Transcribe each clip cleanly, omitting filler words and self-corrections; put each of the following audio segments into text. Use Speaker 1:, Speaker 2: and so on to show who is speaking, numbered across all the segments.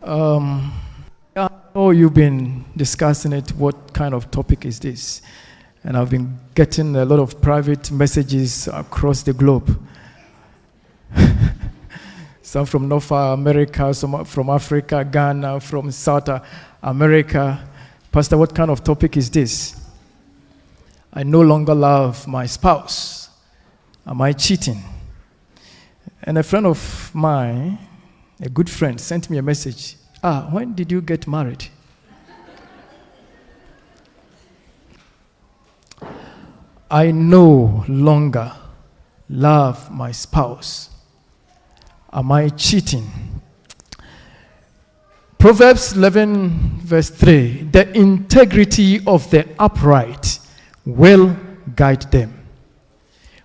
Speaker 1: I know you've been discussing it. What kind of topic is this? And I've been getting a lot of private messages across the globe. Some from North America, some from Africa, Ghana, from South America. Pastor, what kind of topic is this? I no longer love my spouse. Am I cheating? And a friend of mine, a good friend, sent me a message. When did you get married? I no longer love my spouse. Am I cheating? Proverbs 11 verse 3. The integrity of the upright will guide them,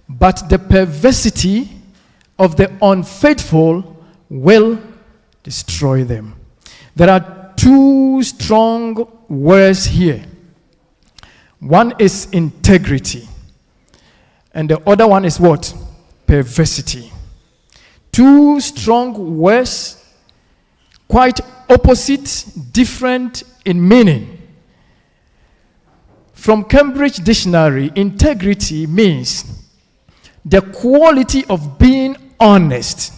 Speaker 1: but the perversity of the unfaithful will destroy them. There are two strong words here. One is integrity, and the other one is what? Perversity. Two strong words, quite opposite, different in meaning. From Cambridge Dictionary, integrity means the quality of being honest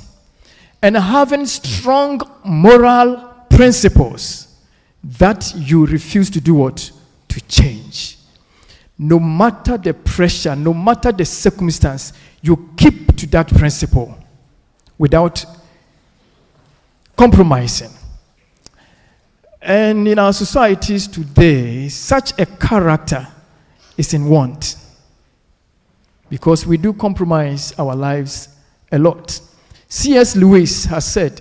Speaker 1: and having strong moral principles that you refuse to do what? To change. No matter the pressure, no matter the circumstance, you keep to that principle without compromising. And in our societies today, such a character is in want because we do compromise our lives a lot. C.S. Lewis has said,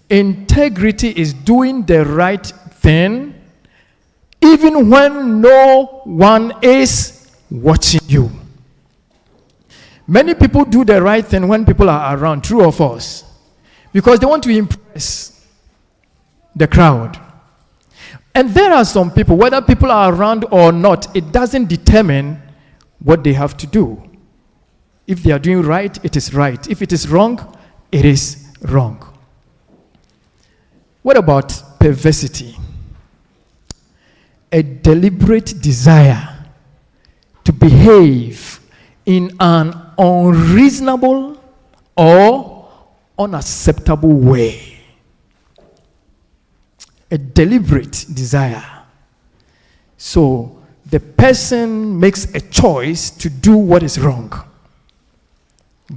Speaker 1: integrity is doing the right thing even when no one is watching you. Many people do the right thing when people are around, true or false, because they want to impress the crowd. And there are some people, whether people are around or not, it doesn't determine what they have to do. If they are doing right, it is right. If it is wrong, it is wrong. What about perversity? A deliberate desire to behave in an unreasonable or unacceptable way. A deliberate desire. So the person makes a choice to do what is wrong,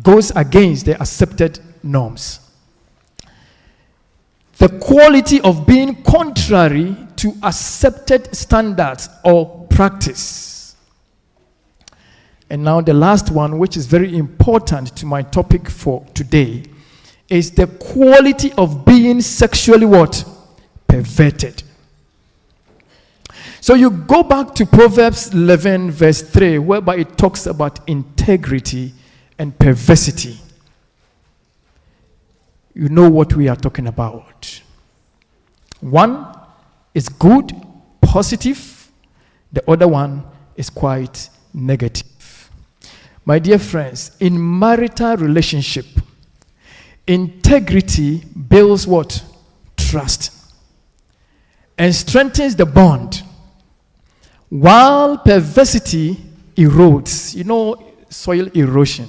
Speaker 1: goes against the accepted norms. The quality of being contrary to accepted standards or practice. And now the last one, which is very important to my topic for today, is the quality of being sexually what? Perverted. So you go back to Proverbs 11 verse 3, whereby it talks about integrity and perversity. You know what we are talking about. One is good, positive. The other one is quite negative. My dear friends, in marital relationship, integrity builds what? Trust. And strengthens the bond. While perversity erodes. You know, soil erosion.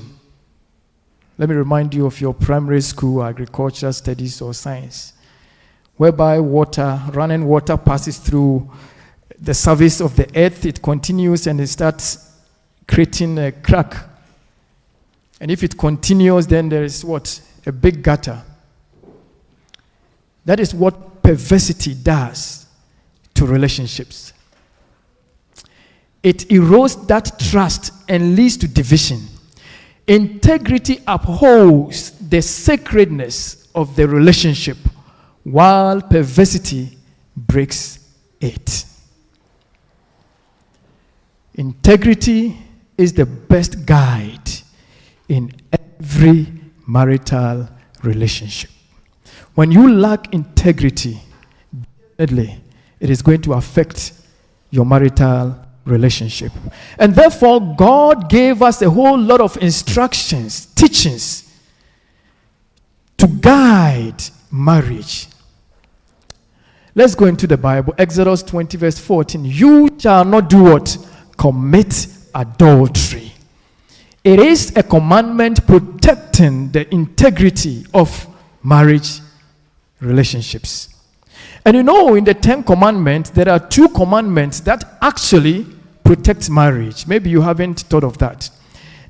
Speaker 1: Let me remind you of your primary school agriculture studies or science, whereby running water passes through the surface of the earth. It continues and it starts creating a crack. And if it continues, then there is what? A big gutter. That is what perversity does to relationships. It erodes that trust and leads to division. Integrity upholds the sacredness of the relationship, while perversity breaks it. Integrity is the best guide in every marital relationship. When you lack integrity, definitely it is going to affect your marital relationship. And therefore, God gave us a whole lot of instructions, teachings to guide marriage. Let's go into the Bible. Exodus 20 verse 14. You shall not do what? Commit adultery. It is a commandment protecting the integrity of marriage relationships. And in the 10 commandments, there are 2 commandments that actually protect marriage. Maybe you haven't thought of that.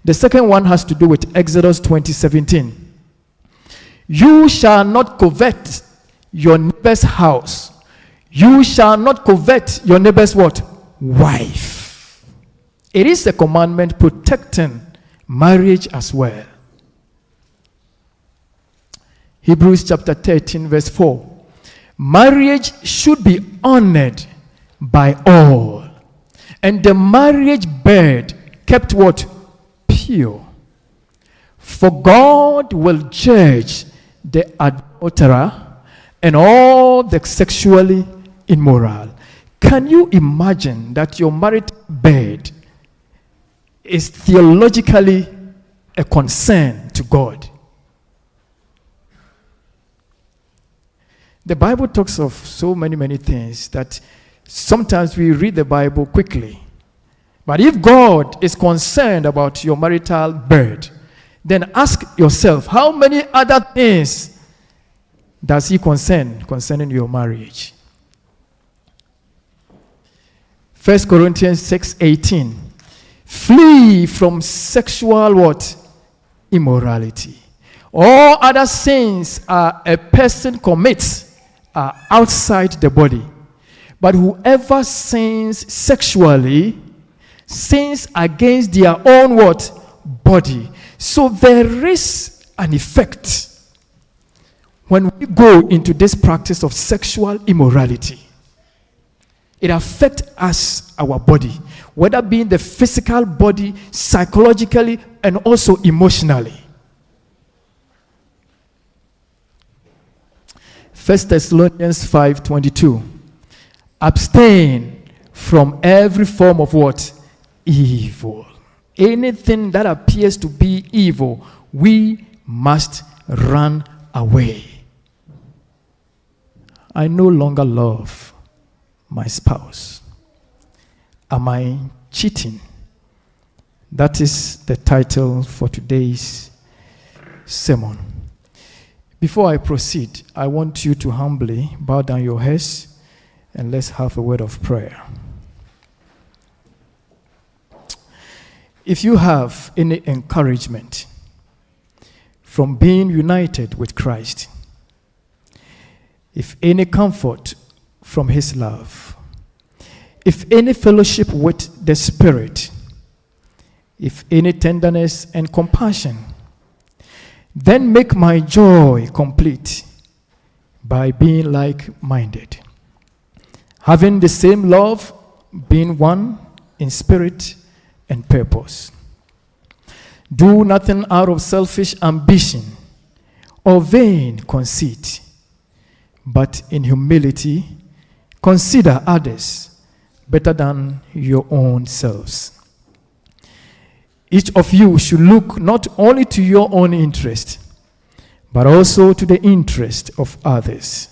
Speaker 1: The second one has to do with Exodus 20:17. You shall not covet your neighbor's house. You shall not covet your neighbor's what? Wife. It is a commandment protecting marriage as well. Hebrews chapter 13 verse 4. Marriage should be honored by all, and the marriage bed kept what? Pure. For God will judge the adulterer and all the sexually immoral. Can you imagine that your married bed is theologically a concern to God? The Bible talks of so many things that sometimes we read the Bible quickly. But if God is concerned about your marital bed, then ask yourself, how many other things does he concerning your marriage? 1 Corinthians 6:18. Flee from sexual what? Immorality. All other sins a person commits are outside the body. But whoever sins sexually sins against their own what? Body. So there is an effect when we go into this practice of sexual immorality. It affects us, our body, whether being the physical body, psychologically, and also emotionally. 1 Thessalonians 5:22. Abstain from every form of what? Evil. Anything that appears to be evil, we must run away. I no longer love my spouse. Am I cheating? That is the title for today's sermon. Before I proceed, I want you to humbly bow down your heads and let's have a word of prayer. If you have any encouragement from being united with Christ, if any comfort from his love, if any fellowship with the Spirit, if any tenderness and compassion, then make my joy complete by being like-minded, having the same love, being one in spirit and purpose. Do nothing out of selfish ambition or vain conceit, but in humility consider others better than your own selves. Each of you should look not only to your own interest, but also to the interest of others.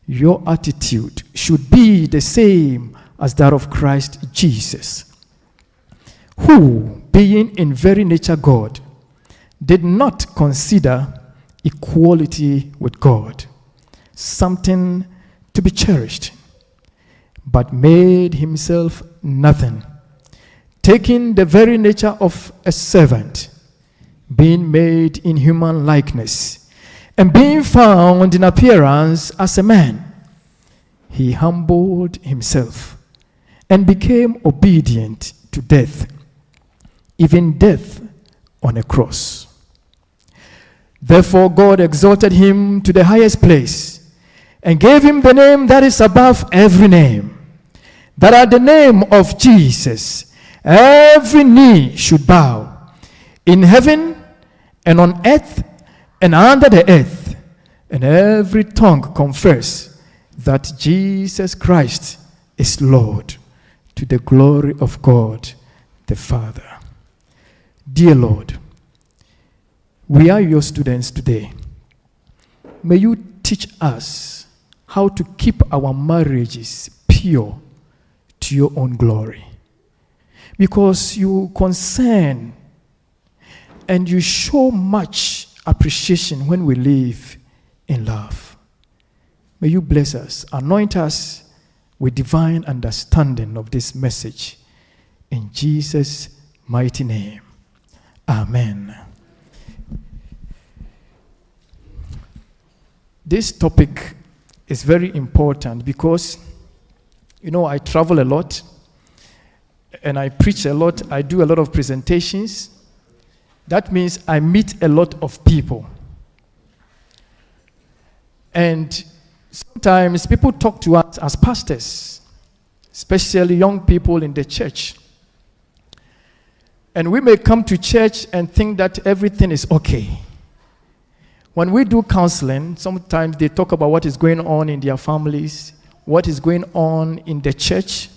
Speaker 1: Your attitude should be the same as that of Christ Jesus, who, being in very nature God, did not consider equality with God something to be cherished, but made himself nothing, taking the very nature of a servant, being made in human likeness, and being found in appearance as a man, he humbled himself and became obedient to death, even death on a cross. Therefore God exalted him to the highest place and gave him the name that is above every name, that at the name of Jesus every knee should bow, in heaven and on earth and under the earth, and every tongue confess that Jesus Christ is Lord, to the glory of God the Father. Dear Lord, we are your students today. May you teach us how to keep our marriages pure to your own glory. Because you concern and you show much appreciation when we live in love. May you bless us, anoint us with divine understanding of this message. In Jesus' mighty name. Amen. This topic is very important because, I travel a lot and I preach a lot. I do a lot of presentations. That means I meet a lot of people. And sometimes people talk to us as pastors, especially young people in the church. And we may come to church and think that everything is okay. When we do counseling, sometimes they talk about what is going on in their families, what is going on in the church,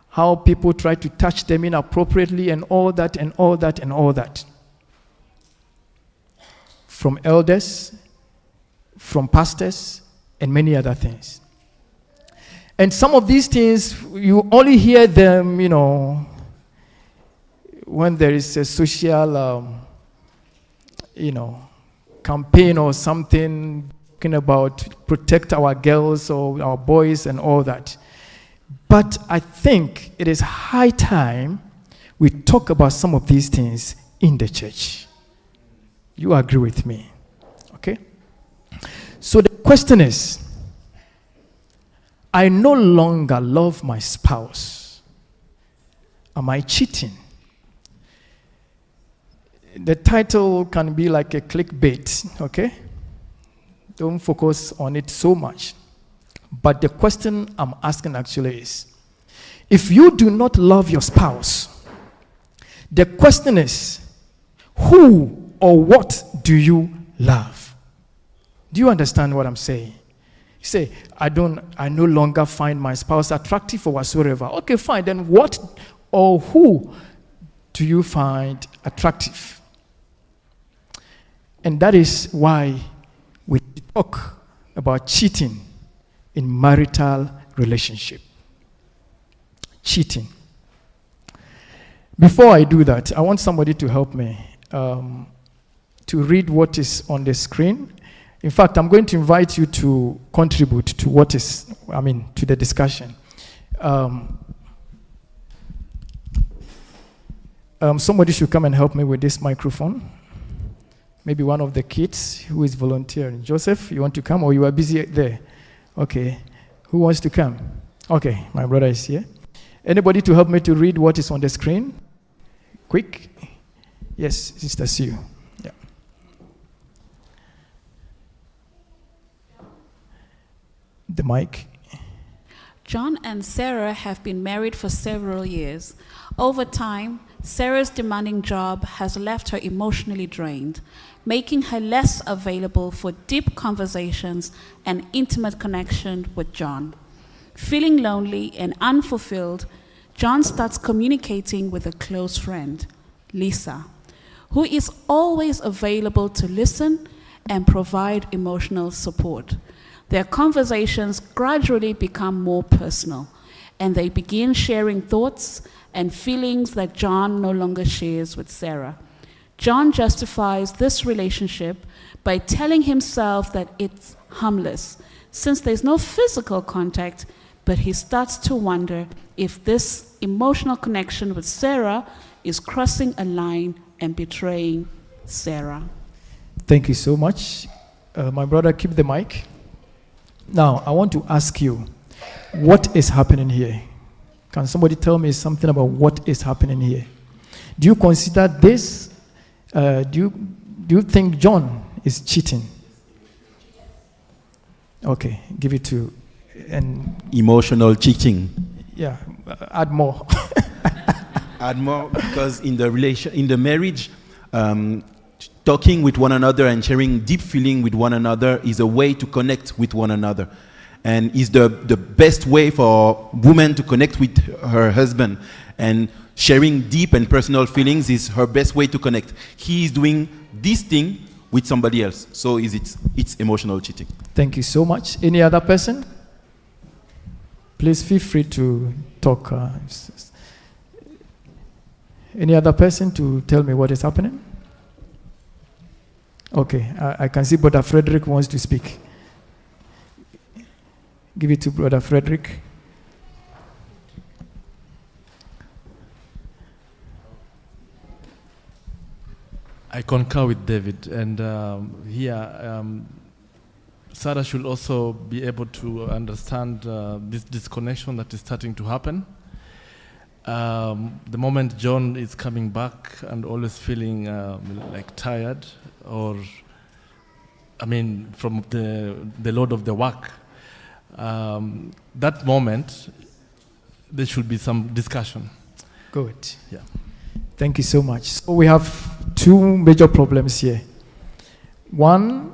Speaker 1: how people try to touch them inappropriately, and all that, and all that, and all that. From elders, from pastors, and many other things. And some of these things, you only hear them, when there is a social, campaign or something talking about protect our girls or our boys and all that. But I think it is high time we talk about some of these things in the church. You agree with me? Okay? So the question is, I no longer love my spouse. Am I cheating? The title can be like a clickbait, okay? Don't focus on it so much. But the question I'm asking actually is, if you do not love your spouse, the question is, who or what do you love? Do you understand what I'm saying? You say, I no longer find my spouse attractive or whatsoever. Okay, fine. Then what or who do you find attractive? And that is why we talk about cheating in marital relationship. Cheating. Before I do that, I want somebody to help me to read what is on the screen. In fact, I'm going to invite you to contribute to to the discussion. Somebody should come and help me with this microphone. Maybe one of the kids who is volunteering. Joseph, you want to come or you are busy there? Okay. Who wants to come? Okay, my brother is here. Anybody to help me to read what is on the screen? Quick. Yes, Sister Sue. Yeah. The mic.
Speaker 2: John and Sarah have been married for several years. Over time, Sarah's demanding job has left her emotionally drained, making her less available for deep conversations and intimate connection with John. Feeling lonely and unfulfilled, John starts communicating with a close friend, Lisa, who is always available to listen and provide emotional support. Their conversations gradually become more personal, and they begin sharing thoughts and feelings that John no longer shares with Sarah. John justifies this relationship by telling himself that it's harmless, since there's no physical contact, but he starts to wonder if this emotional connection with Sarah is crossing a line and betraying Sarah.
Speaker 1: Thank you so much. My brother, keep the mic. Now, I want to ask you, what is happening here? Can somebody tell me something about what is happening here? Do you consider this? Do you think John is cheating? Okay, give it to
Speaker 3: emotional cheating.
Speaker 1: Yeah, add more.
Speaker 3: Add more, because in the marriage, talking with one another and sharing deep feeling with one another is a way to connect with one another, and is the best way for woman to connect with her husband. And sharing deep and personal feelings is her best way to connect. He is doing this thing with somebody else. So it's emotional cheating.
Speaker 1: Thank you so much. Any other person? Please feel free to talk. Any other person to tell me what is happening? Okay, I can see Brother Frederick wants to speak. Give it to Brother Frederick.
Speaker 4: I concur with David, and Sarah should also be able to understand this disconnection that is starting to happen. The moment John is coming back and always feeling like tired, or from the load of the work, that moment there should be some discussion.
Speaker 1: Good.
Speaker 4: Yeah.
Speaker 1: Thank you so much. So we have two major problems here. One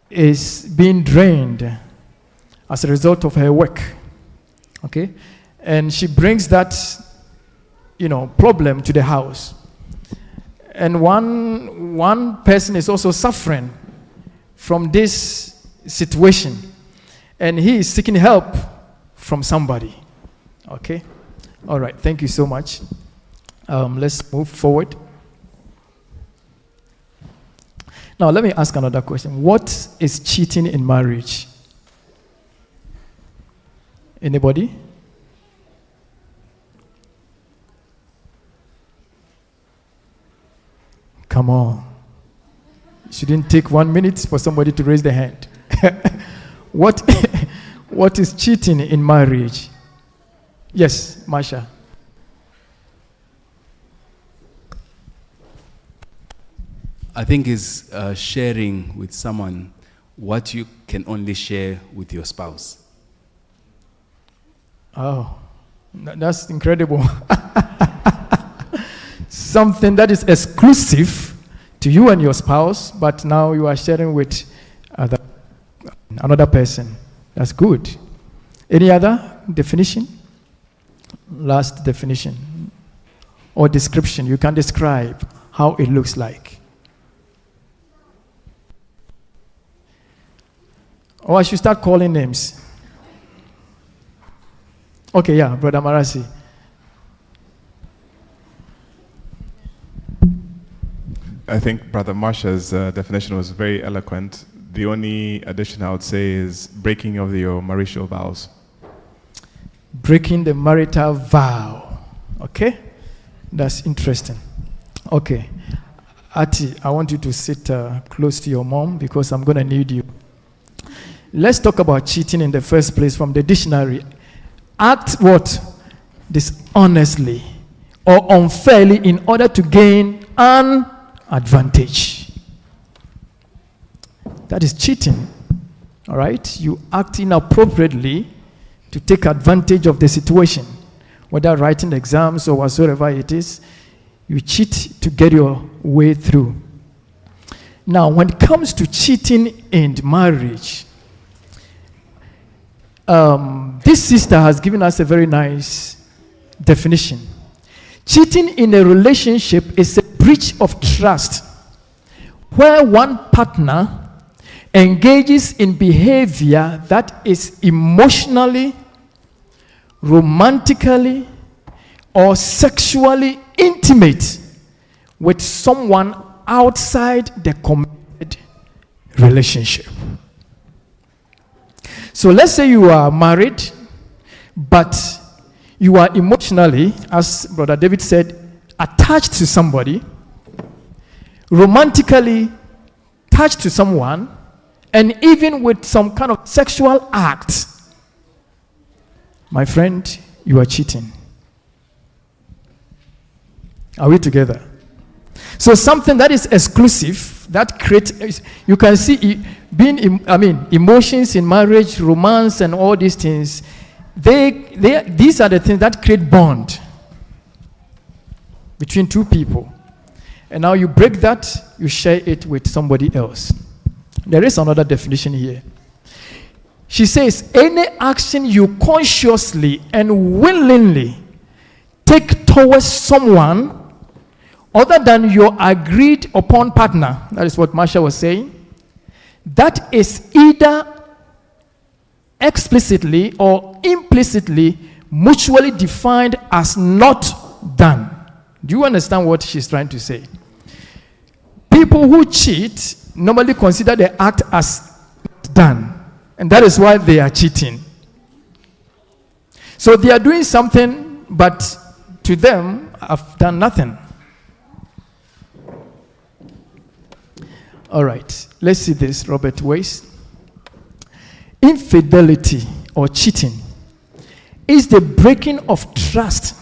Speaker 1: is being drained as a result of her work. Okay? And she brings that, problem to the house. And one person is also suffering from this situation. And he is seeking help from somebody. Okay? All right. Thank you so much. Let's move forward. Now, let me ask another question. What is cheating in marriage? Anybody? Come on. It shouldn't take 1 minute for somebody to raise their hand. What is cheating in marriage? Yes, Marsha.
Speaker 5: I think is sharing with someone what you can only share with your spouse.
Speaker 1: Oh, that's incredible. Something that is exclusive to you and your spouse, but now you are sharing with another person. That's good. Any other definition? Last definition or description. You can describe how it looks like. Or I should start calling names. Okay, yeah, Brother Marasi.
Speaker 6: I think Brother Marsha's definition was very eloquent. The only addition I would say is breaking of your marital vows.
Speaker 1: Breaking the marital vow. Okay? That's interesting. Okay. Ati, I want you to sit close to your mom because I'm going to need you. Let's talk about cheating in the first place from the dictionary. Act what? Dishonestly or unfairly in order to gain an advantage. That is cheating. All right? You act inappropriately to take advantage of the situation. Whether writing exams or whatsoever it is, you cheat to get your way through. Now, when it comes to cheating in marriage, this sister has given us a very nice definition. Cheating in a relationship is a breach of trust where one partner engages in behavior that is emotionally, romantically, or sexually intimate with someone outside the committed relationship. So let's say you are married, but you are emotionally, as Brother David said, attached to somebody, romantically attached to someone, and even with some kind of sexual act. My friend, you are cheating. Are we together? So something that is exclusive, that creates, you can see, emotions in marriage, romance, and all these things, these are the things that create bond between two people. And now you break that, you share it with somebody else. There is another definition here. She says, any action you consciously and willingly take towards someone other than your agreed upon partner, that is what Marsha was saying, that is either explicitly or implicitly mutually defined as not done. Do you understand what she's trying to say? People who cheat normally consider the act as done, and that is why they are cheating. So they are doing something, but to them, I've done nothing. All right, let's see this, Robert Weiss. Infidelity or cheating is the breaking of trust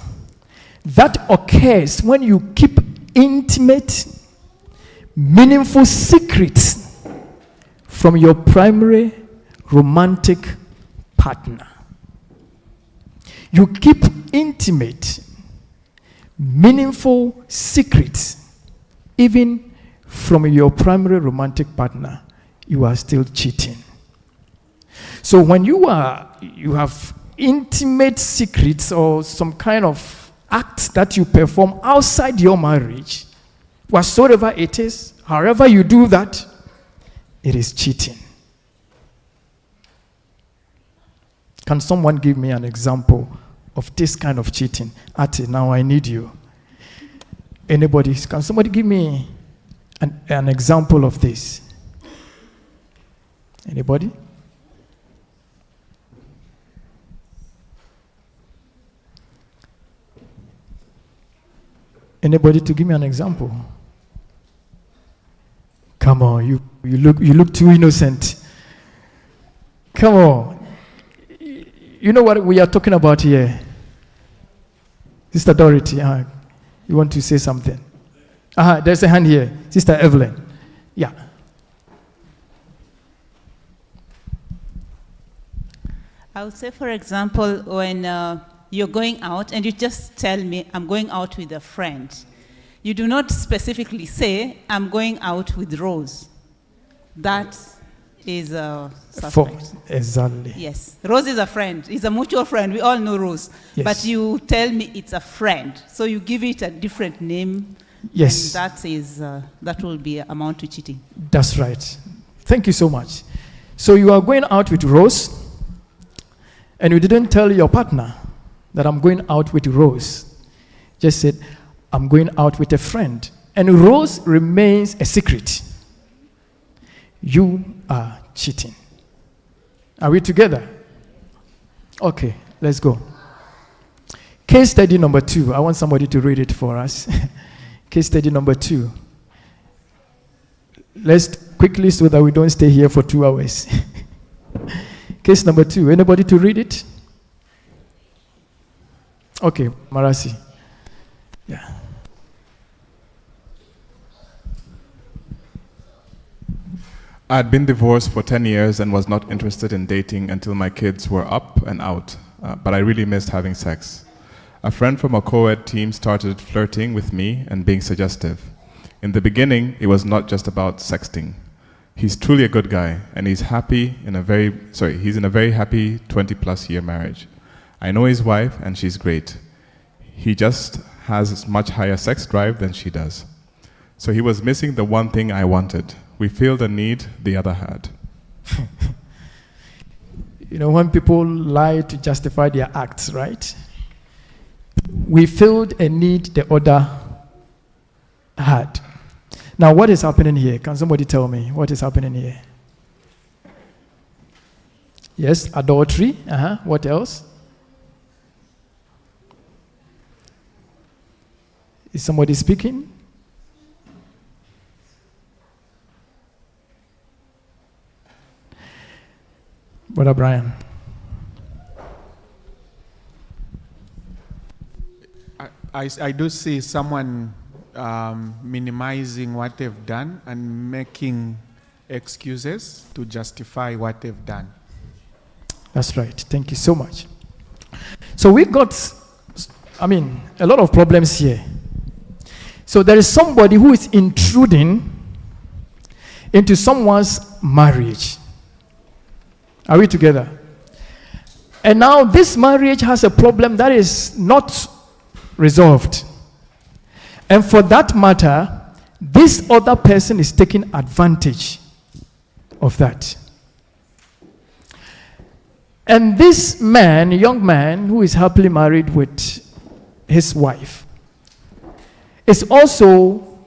Speaker 1: that occurs when you keep intimate, meaningful secrets from your primary romantic partner. You keep intimate, meaningful secrets even from your primary romantic partner. You are still cheating. So when you have intimate secrets or some kind of act that you perform outside your marriage, whatsoever it is, however you do that, it is cheating. Can someone give me an example of this kind of cheating? Ati, now I need you. Anybody? Can somebody give me an example of this? Anybody? Anybody to give me an example? Come on, you look too innocent. Come on. You know what we are talking about here? Sister Dorothy, you want to say something? There's a hand here. Sister Evelyn. Yeah.
Speaker 7: I would say, for example, when you're going out and you just tell me, I'm going out with a friend. You do not specifically say, I'm going out with Rose. That is a suspect.
Speaker 1: Exactly.
Speaker 7: Yes. Rose is a friend. It's a mutual friend. We all know Rose.
Speaker 1: Yes.
Speaker 7: But you tell me it's a friend. So you give it a different name.
Speaker 1: Yes.
Speaker 7: That will be amount to cheating.
Speaker 1: That's right. Thank you so much. So you are going out with Rose, and you didn't tell your partner that I'm going out with Rose. Just said, I'm going out with a friend. And Rose remains a secret. You are cheating. Are we together? Okay, let's go. Case study number 2. I want somebody to read it for us. Case study number 2. Let's quickly so that we don't stay here for 2 hours. Case number 2. Anybody to read it? Okay, Marasi. Yeah.
Speaker 6: I had been divorced for 10 years and was not interested in dating until my kids were up and out, but I really missed having sex. A friend from a co-ed team started flirting with me and being suggestive. In the beginning, it was not just about sexting. He's truly a good guy, and he's in a very happy 20-plus year marriage. I know his wife, and she's great. He just has much higher sex drive than she does. So he was missing the one thing I wanted. We filled a need the other had.
Speaker 1: You know, when people lie to justify their acts, right? We filled a need the other had. Now, what is happening here? Can somebody tell me what is happening here? Yes, adultery. What else? Is somebody speaking? Brother Brian.
Speaker 8: I do see someone minimizing what they've done and making excuses to justify what they've done.
Speaker 1: That's right. Thank you so much. So we got, a lot of problems here. So there is somebody who is intruding into someone's marriage. Are we together? And now this marriage has a problem that is not resolved. And for that matter, this other person is taking advantage of that. And this man, young man, who is happily married with his wife, is also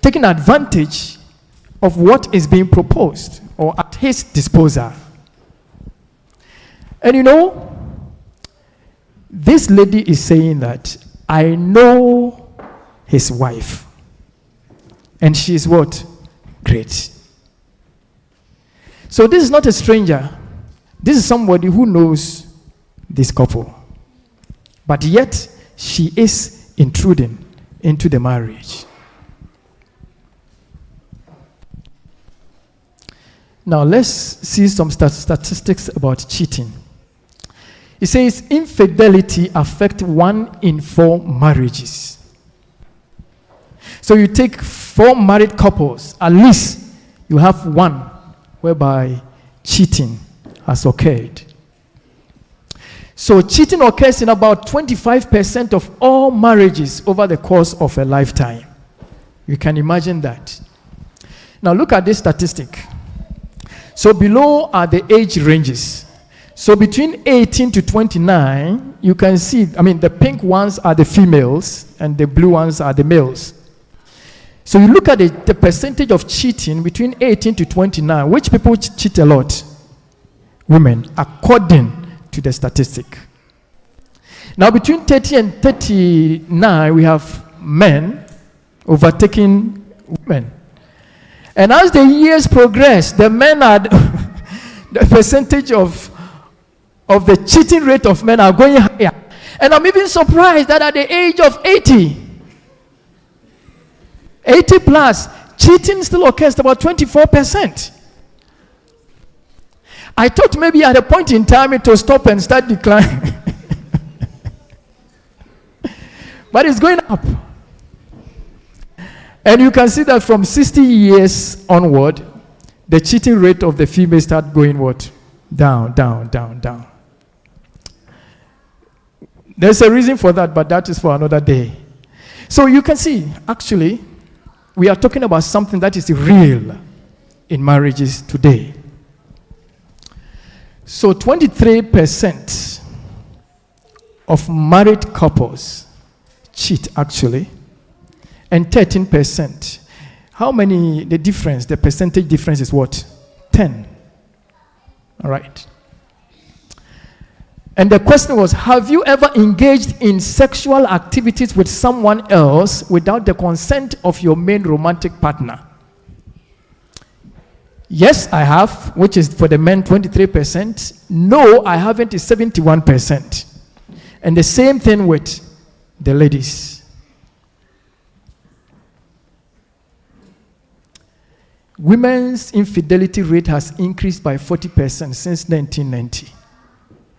Speaker 1: taking advantage of what is being proposed or at his disposal. And you know, this lady is saying that, I know his wife. And she is what? Great. So this is not a stranger. This is somebody who knows this couple. But yet, she is intruding into the marriage. Now, let's see some statistics about cheating. It says infidelity affects 1 in 4 marriages. So you take 4 married couples, at least you have 1 whereby cheating has occurred. So cheating occurs in about 25% of all marriages over the course of a lifetime. You can imagine that. Now look at this statistic. So below are the age ranges. So between 18 to 29, you can see, the pink ones are the females and the blue ones are the males. So you look at the percentage of cheating between 18 to 29. Which people cheat a lot? Women, according to the statistic. Now between 30 and 39, we have men overtaking women. And as the years progress, the men are, the percentage of the cheating rate of men are going higher. And I'm even surprised that at the age of 80 plus, cheating still occurs about 24%. I thought maybe at a point in time it will stop and start declining. But it's going up. And you can see that from 60 years onward, the cheating rate of the female start going what? Down, down, down, down. There's a reason for that, but that is for another day. So you can see, actually, we are talking about something that is real in marriages today. So 23% of married couples cheat, actually, and 13%. How many, the difference, the percentage difference is what? 10. All right. And the question was, have you ever engaged in sexual activities with someone else without the consent of your main romantic partner? Yes, I have, which is for the men 23%. No, I haven't, is 71%. And the same thing with the ladies. Women's infidelity rate has increased by 40% since 1990.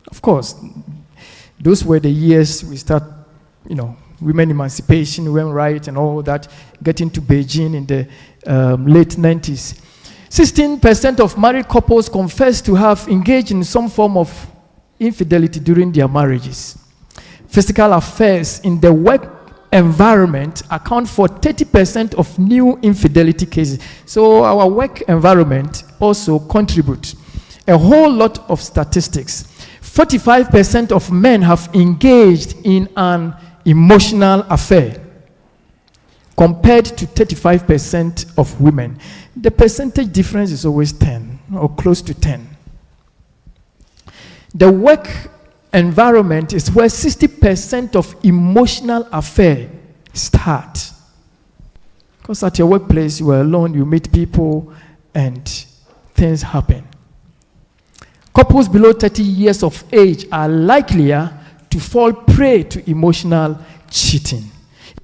Speaker 1: Of course, those were the years we start, women emancipation, women rights and all that, getting to Beijing in the late 90s. 16% of married couples confess to have engaged in some form of infidelity during their marriages. Physical affairs in the work environment account for 30% of new infidelity cases. So our work environment also contributes a whole lot of statistics. 45% of men have engaged in an emotional affair compared to 35% of women. The percentage difference is always 10 or close to 10. The work environment is where 60% of emotional affair start. Because at your workplace, you are alone, you meet people, and things happen. Couples below 30 years of age are likelier to fall prey to emotional cheating.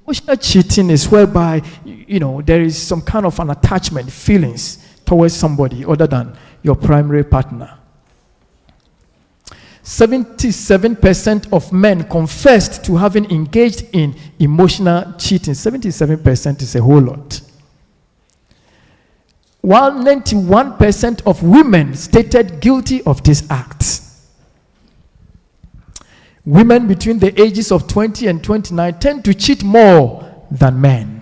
Speaker 1: Emotional cheating is whereby, there is some kind of an attachment, feelings towards somebody other than your primary partner. 77% of men confessed to having engaged in emotional cheating. 77% is a whole lot. While 91% of women stated guilty of this act. Women between the ages of 20 and 29 tend to cheat more than men.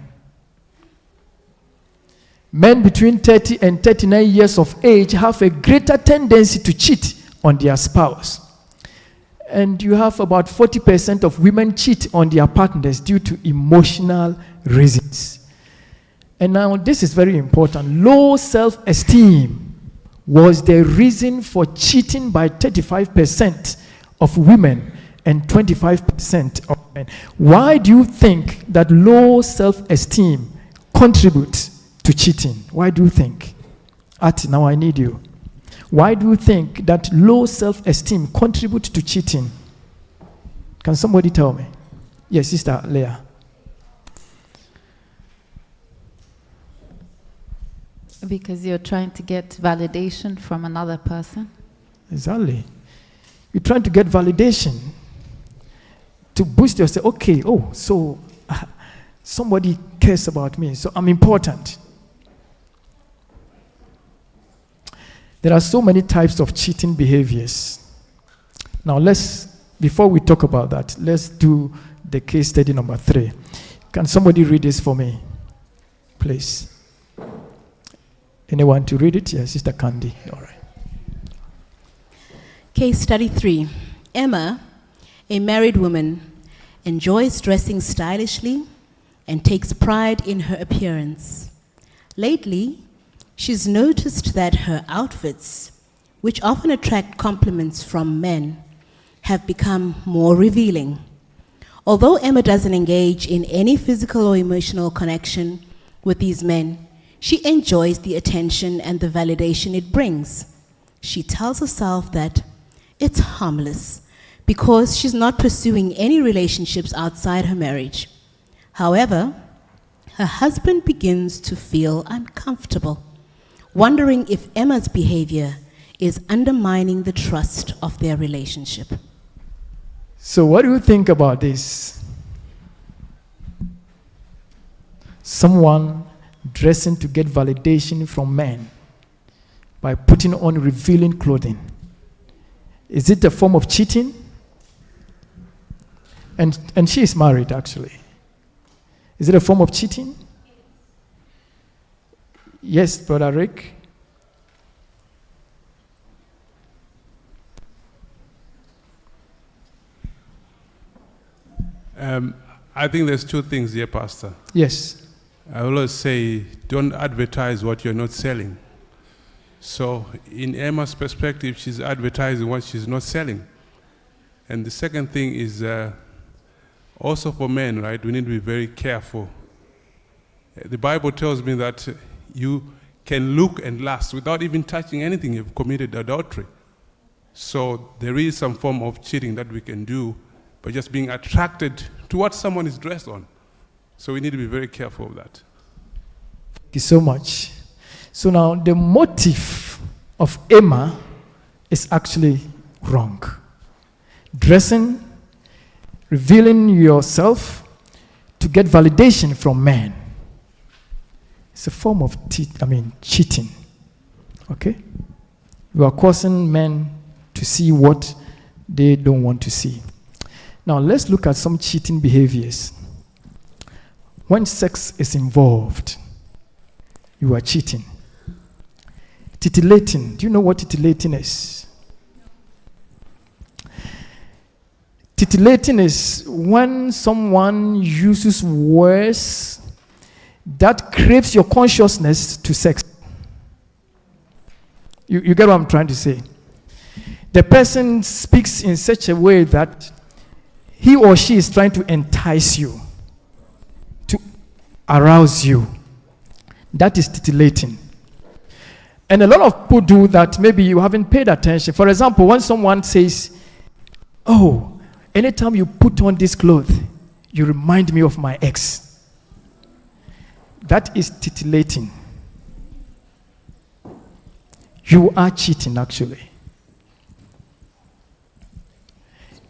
Speaker 1: Men between 30 and 39 years of age have a greater tendency to cheat on their spouse. And you have about 40% of women cheat on their partners due to emotional reasons. And now this is very important. Low self-esteem was the reason for cheating by 35% of women and 25% of men. Why do you think that low self-esteem contributes to cheating? Why do you think? Ati, now I need you. Why do you think that low self-esteem contributes to cheating? Can somebody tell me? Yes, Sister Leah.
Speaker 9: Because you're trying to get validation from another person.
Speaker 1: Exactly. You're trying to get validation to boost yourself. Okay, so somebody cares about me, so I'm important. There are so many types of cheating behaviors. Now before we talk about that, let's do the case study number 3. Can somebody read this for me, please? Anyone to read it? Yes, Sister Candy. All right.
Speaker 10: Case study 3. Emma, a married woman, enjoys dressing stylishly and takes pride in her appearance. Lately, she's noticed that her outfits, which often attract compliments from men, have become more revealing. Although Emma doesn't engage in any physical or emotional connection with these men, she enjoys the attention and the validation it brings. She tells herself that it's harmless because she's not pursuing any relationships outside her marriage. However, her husband begins to feel uncomfortable, wondering if Emma's behavior is undermining the trust of their relationship.
Speaker 1: So what do you think about this? Someone dressing to get validation from men by putting on revealing clothing. Is it a form of cheating? And she is married, actually. Is it a form of cheating? Yes, Brother Rick.
Speaker 11: I think there's 2 things here, Pastor.
Speaker 1: Yes.
Speaker 11: I always say, don't advertise what you're not selling. So in Emma's perspective, she's advertising what she's not selling. And the second thing is also for men, right? We need to be very careful. The Bible tells me that you can look and lust without even touching anything. You've committed adultery. So there is some form of cheating that we can do by just being attracted to what someone is dressed on. So we need to be very careful of that.
Speaker 1: Thank you so much. So now the motive of Emma is actually wrong. Dressing, revealing yourself to get validation from men. It's a form of cheating. Okay? You are causing men to see what they don't want to see. Now let's look at some cheating behaviors. When sex is involved, you are cheating. Titillating. Do you know what titillating is? Titillating is when someone uses words that craves your consciousness to sex. You get what I'm trying to say? The person speaks in such a way that he or she is trying to entice you, to arouse you. That is titillating. And a lot of people do that. Maybe you haven't paid attention. For example, when someone says, "Oh, anytime you put on this cloth, you remind me of my ex." That is titillating. You are cheating, actually.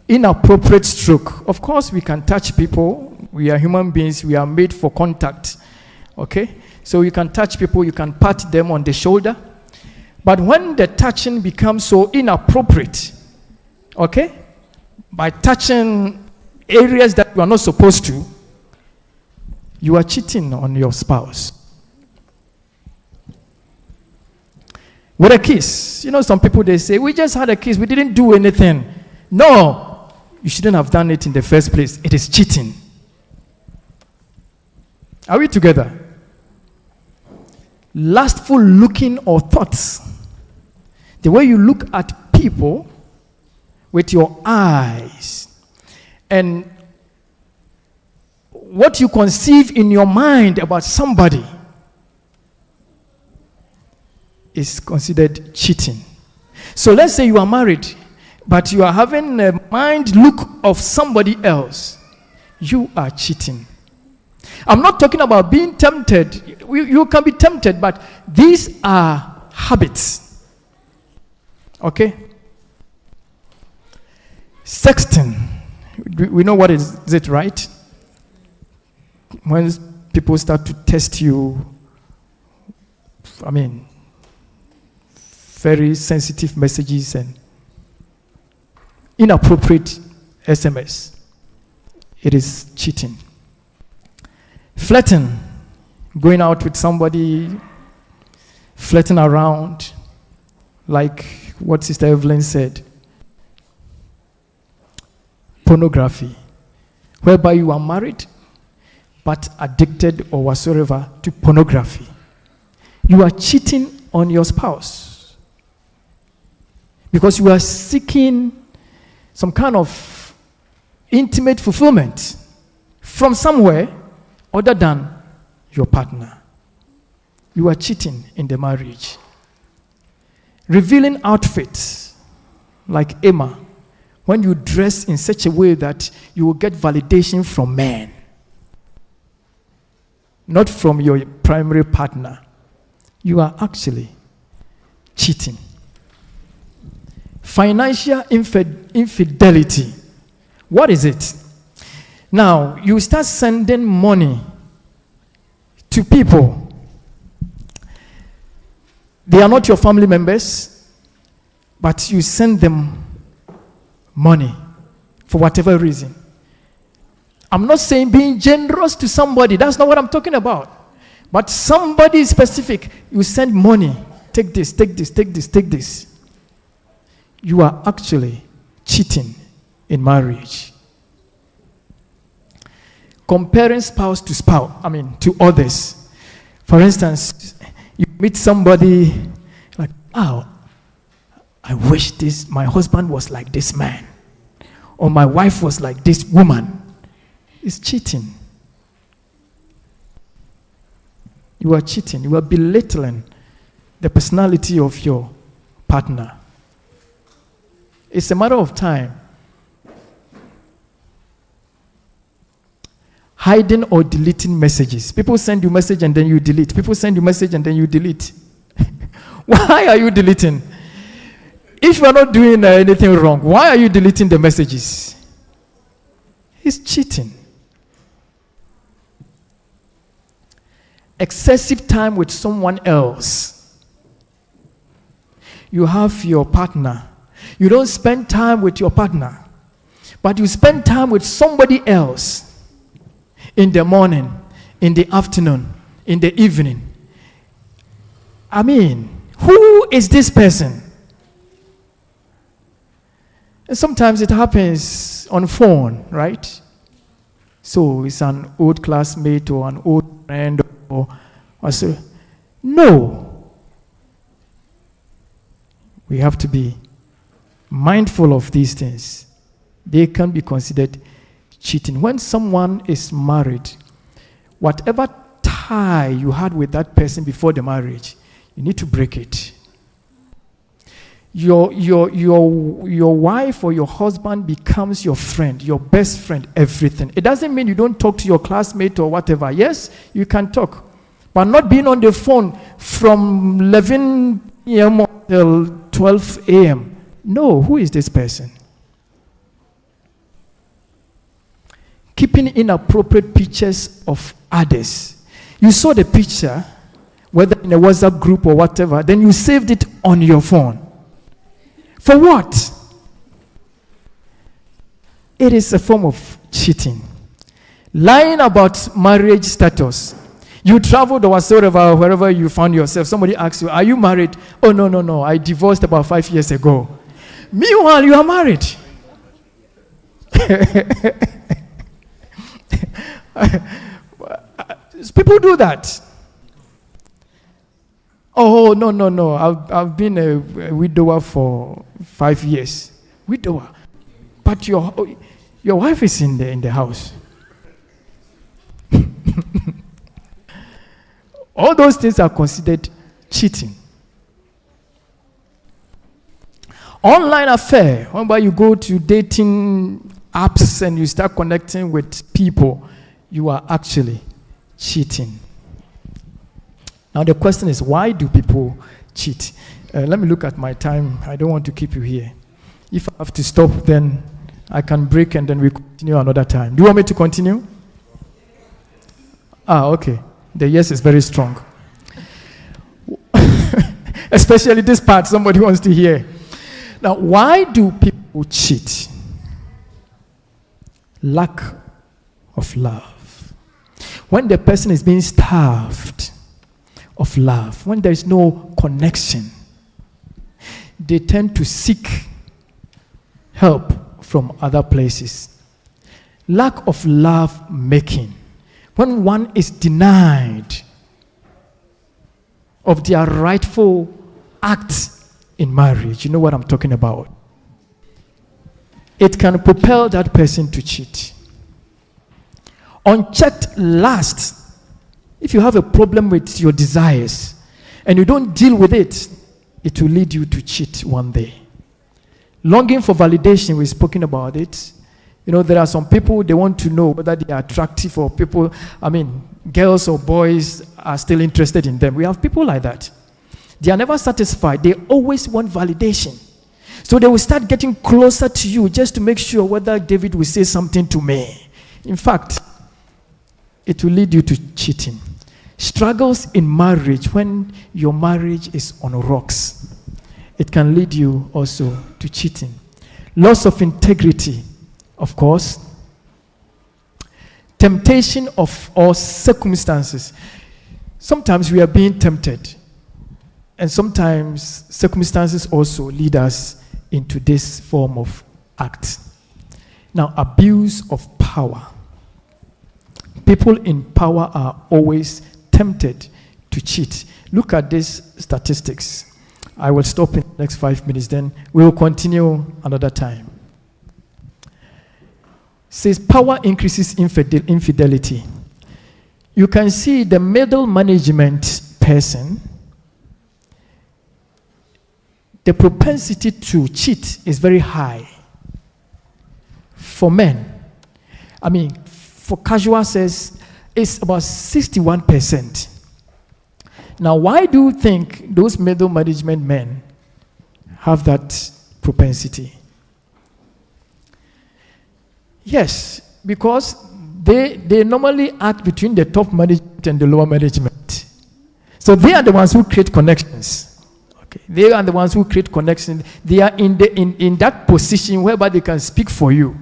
Speaker 1: Inappropriate stroke. Of course, we can touch people. We are human beings. We are made for contact. Okay? So you can touch people. You can pat them on the shoulder. But when the touching becomes so inappropriate, okay, by touching areas that you are not supposed to, You are cheating on your spouse. With a kiss. You know, some people, they say, we just had a kiss, we didn't do anything. No, you shouldn't have done it in the first place. It is cheating. Are we together? Lustful looking or thoughts. The way you look at people with your eyes, and what you conceive in your mind about somebody is considered cheating. So let's say you are married, but you are having a mind look of somebody else. You are cheating. I'm not talking about being tempted. You can be tempted, but these are habits. Okay? Sexting. We know what is it, right? When people start to test you, very sensitive messages and inappropriate SMS. It is cheating. Flirting, going out with somebody, flirting around, like what Sister Evelyn said. Pornography, whereby you are married but addicted or whatsoever to pornography. You are cheating on your spouse because you are seeking some kind of intimate fulfillment from somewhere other than your partner. You are cheating in the marriage. Revealing outfits like Emma, when you dress in such a way that you will get validation from men, not from your primary partner, you are actually cheating. Financial infidelity. What is it? Now, you start sending money to people. They are not your family members, but you send them money for whatever reason. I'm not saying being generous to somebody. That's not what I'm talking about. But somebody specific, you send money. Take this, take this, take this, take this. You are actually cheating in marriage. Comparing spouse to others. For instance, you meet somebody like, oh, I wish my husband was like this man. Or my wife was like this woman. It's cheating. You are cheating. You are belittling the personality of your partner. It's a matter of time. Hiding or deleting messages. People send you message and then you delete. People send you message and then you delete. Why are you deleting? If you are not doing anything wrong, why are you deleting the messages? It's cheating. Excessive time with someone else. You have your partner. You don't spend time with your partner, but you spend time with somebody else in the morning, in the afternoon, in the evening. Who is this person? And sometimes it happens on phone, right? So it's an old classmate or an old friend or so. No. We have to be mindful of these things. They can be considered cheating. When someone is married, whatever tie you had with that person before the marriage, you need to break it. Your wife or your husband becomes your friend, your best friend, everything. It doesn't mean you don't talk to your classmate or whatever. Yes, you can talk. But not being on the phone from 11 p.m. till 12 a.m. No, who is this person? Keeping inappropriate pictures of others. You saw the picture, whether in a WhatsApp group or whatever, then you saved it on your phone. For what? It is a form of cheating. Lying about marriage status. You traveled or whatsoever, wherever you found yourself. Somebody asks you, are you married? Oh, no. I divorced about 5 years ago. Meanwhile, you are married. People do that. Oh, no. I've been a widower for 5 years. Widower. But your wife is in the house. All those things are considered cheating. Online affair, whereby you go to dating apps and you start connecting with people, you are actually cheating. Now the question is, why do people cheat? Let me look at my time. I don't want to keep you here. If I have to stop, then I can break and then we continue another time. Do you want me to continue? Okay. The yes is very strong. Especially this part, somebody wants to hear. Now, why do people cheat? Lack of love. When the person is being starved of love, when there is no connection, they tend to seek help from other places. Lack of love making. When one is denied of their rightful act in marriage, you know what I'm talking about. It can propel that person to cheat. Unchecked lust. If you have a problem with your desires and you don't deal with it, it will lead you to cheat one day. Longing for validation, we've spoken about it. You know, there are some people, they want to know whether they are attractive or people, girls or boys are still interested in them. We have people like that. They are never satisfied. They always want validation. So they will start getting closer to you just to make sure whether David will say something to me. In fact, it will lead you to cheating. Struggles in marriage, when your marriage is on rocks, it can lead you also to cheating. Loss of integrity. Of course, temptation of all circumstances. Sometimes we are being tempted, and sometimes circumstances also lead us into this form of act. Now, abuse of power. People in power are always tempted to cheat. Look at these statistics. I will stop in the next 5 minutes, then we will continue another time. Says power increases infidelity. You can see the middle management person, the propensity to cheat is very high. For men, for casual says it's about 61%. Now, why do you think those middle management men have that propensity? Yes, because they normally act between the top management and the lower management. So they are the ones who create connections. Okay, they are the ones who create connections. They are in that position whereby they can speak for you.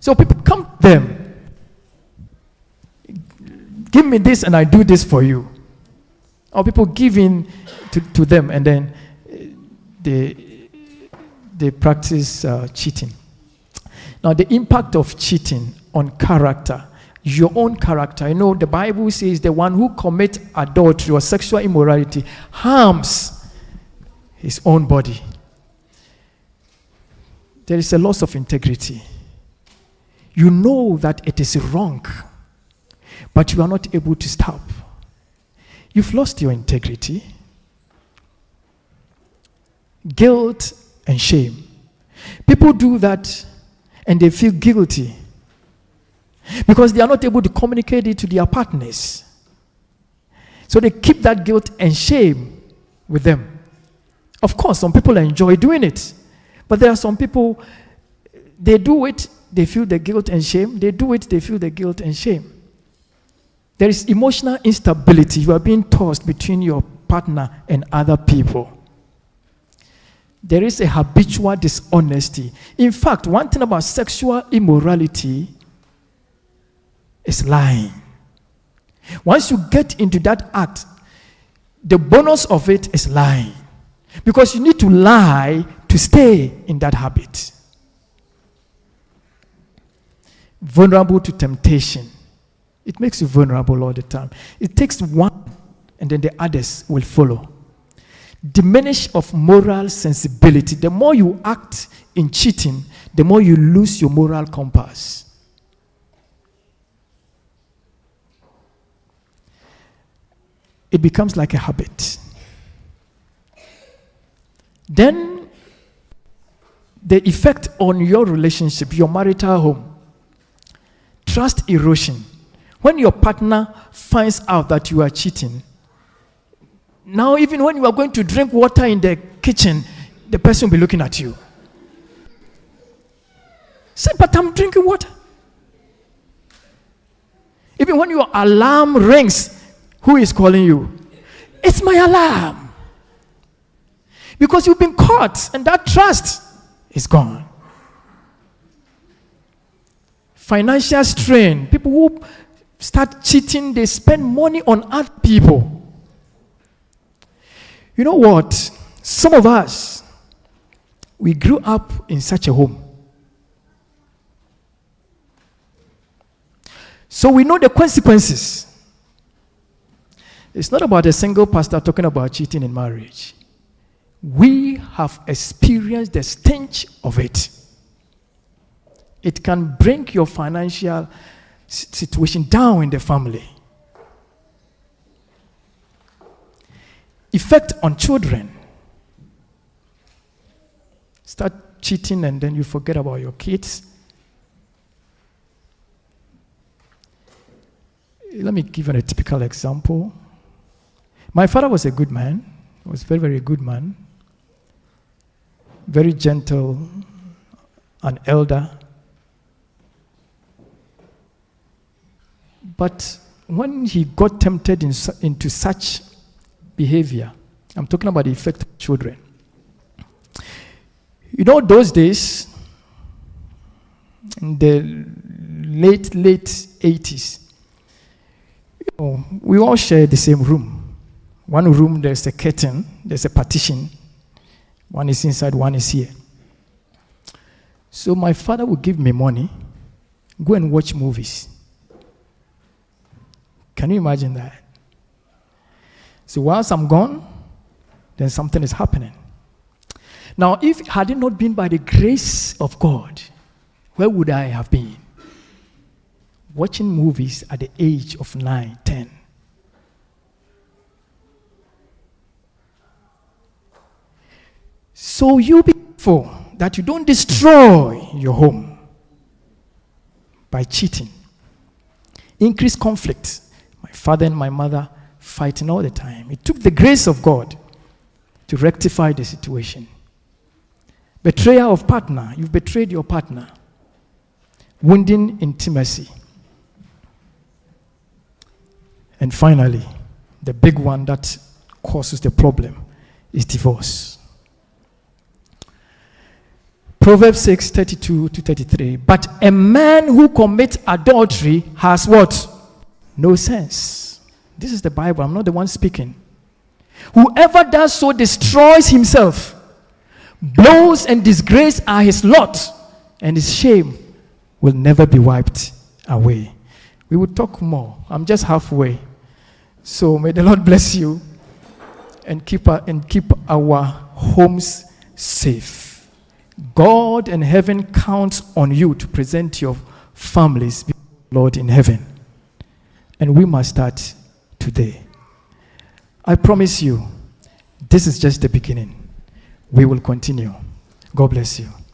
Speaker 1: So people come to them. Give me this and I do this for you. Or people give in to them and then they practice cheating. Now, the impact of cheating on character, your own character. You know, the Bible says the one who commits adultery or sexual immorality harms his own body. There is a loss of integrity. You know that it is wrong, but you are not able to stop. You've lost your integrity. Guilt and shame. People do that and they feel guilty because they are not able to communicate it to their partners. So they keep that guilt and shame with them. Of course, some people enjoy doing it, but there are some people, they do it, they feel the guilt and shame. They do it, they feel the guilt and shame. There is emotional instability. You are being tossed between your partner and other people. There is a habitual dishonesty. In fact, one thing about sexual immorality is lying. Once you get into that act, the bonus of it is lying. Because you need to lie to stay in that habit. Vulnerable to temptation. It makes you vulnerable all the time. It takes one, and then the others will follow. Diminish of moral sensibility. The more you act in cheating, the more you lose your moral compass. It becomes like a habit. Then, the effect on your relationship, your marital home, trust erosion. When your partner finds out that you are cheating, now even when you are going to drink water in the kitchen, the person will be looking at you. Say, but I'm drinking water. Even when your alarm rings, who is calling you? It's my alarm. Because you've been caught, and that trust is gone. Financial strain. People who start cheating, they spend money on other people. You know what? Some of us, we grew up in such a home. So we know the consequences. It's not about a single pastor talking about cheating in marriage. We have experienced the stench of it. It can bring your financial situation down in the family. Effect on children. Start cheating and then you forget about your kids. Let me give you a typical example. My father was a good man. He was a very, very good man. Very gentle, an elder. But when he got tempted into such behavior, I'm talking about the effect of children. You know, those days, in the late 80s, we all share the same room. One room, there's a curtain, there's a partition. One is inside, one is here. So my father would give me money, go and watch movies. Can you imagine that? So whilst I'm gone, then something is happening. Now, if it had not been by the grace of God, where would I have been? Watching movies at the age of 9, 10. So you be careful that you don't destroy your home by cheating. Increase conflict. My father and my mother fighting all the time. It took the grace of God to rectify the situation. Betrayal of partner. You've betrayed your partner. Wounding intimacy. And finally, the big one that causes the problem is divorce. Proverbs 6:32-33. But a man who commits adultery has what? No sense. This is the Bible. I'm not the one speaking. Whoever does so destroys himself. Blows and disgrace are his lot, and his shame will never be wiped away. We will talk more. I'm just halfway. So may the Lord bless you and keep our homes safe. God and heaven counts on you to present your families before the Lord in heaven. And we must start today. I promise you, this is just the beginning. We will continue. God bless you.